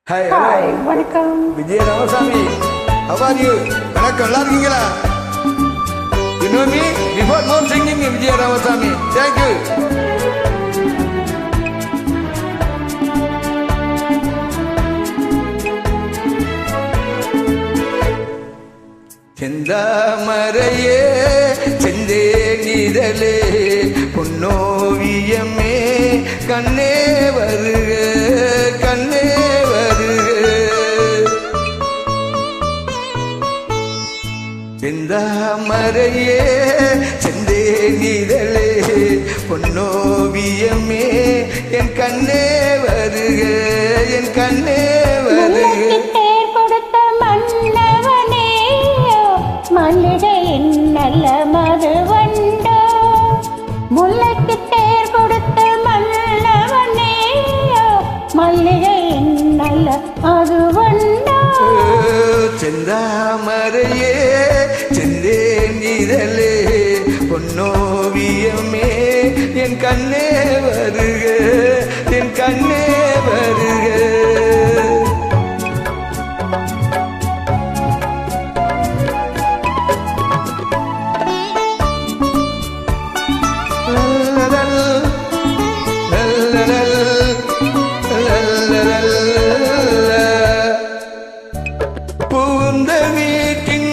Hi வணக்கம். Vijaya Ramasamy, how are you? வணக்கம், நல்லா இருக்கீங்களா? You know me before no singing Vijaya Ramasamy. Thank you. செந்தாமரையே செந்தேனிதழே பொன்னோவியமே கண்ணே வருக கண்ணே வருக. செந்தாமரையே செந்தேனிதழே பொன்னோவியமே என் கண்ணே வருக என் கண்ணே வருக. மல்லிகையின் நல்ல மதுவண்டோ முல்லைக்கு தேர் கொடுத்த மன்னவனே மல்லிகையின் நல்ல மதுவண்டோ. செந்தாமரையே செந்தேனிதழே பொன்னோவியமே என் கண்ணே வருக என் கண்ணே வருக. புகுந்த வீட்டின்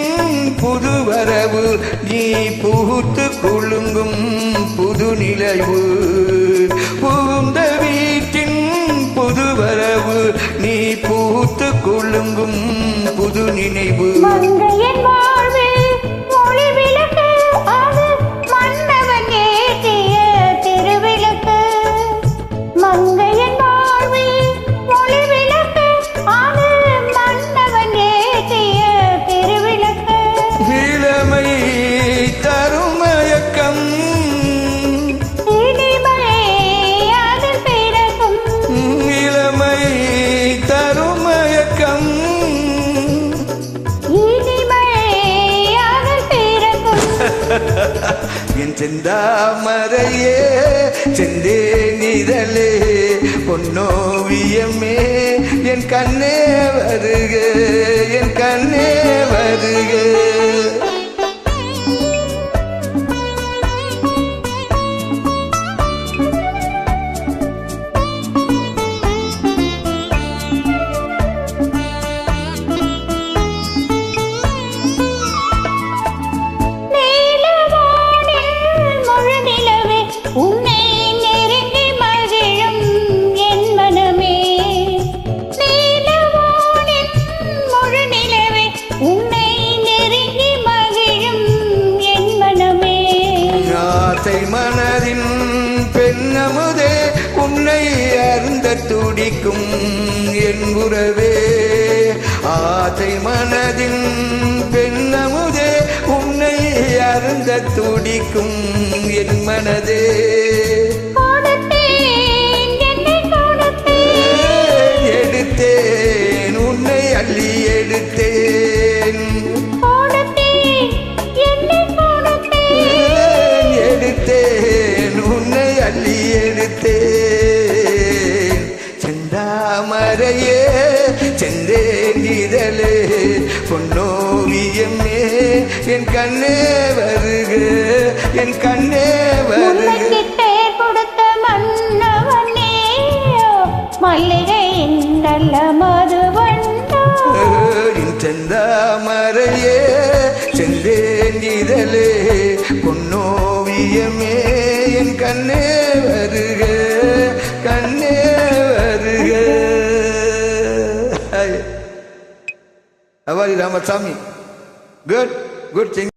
புது வரவு நீ பூத்து குலுங்கும் புது நிலவு. புகுந்த வீட்டின் புது வரவு நீ பூத்து குலுங்கும் புது நினைவு. என் செந்தாமரையே செந்தேனிதழே பொன்னோவியமே என் கண்ணே வருக என் கண்ணே வருக. மனதின் பெண்ணமுதே உன்னை அருந்த துடிக்கும் என் உறவே. ஆசை மனதின் பெண்ணமுதே உன்னை அருந்த துடிக்கும் என் மனதே. எடுத்தேன் உன்னை அள்ளி எடுத்தேன் உன்னை அள்ளி எடுத்தேன். செந்தாமரையே செந்தேனிதழே பொன்னோவியமே என் கண்ணே வருக என் கண்ணே வருக. கொடுத்த மன்னவனே மல்லிகையின் நல்ல மதுவண்டோ. செந்தாமரையே செந்தேனிதழே பொன்னோவியமே என் கண்ணே வருக கண்ணே வருக. How are you, Ramasamy? Good, good thing.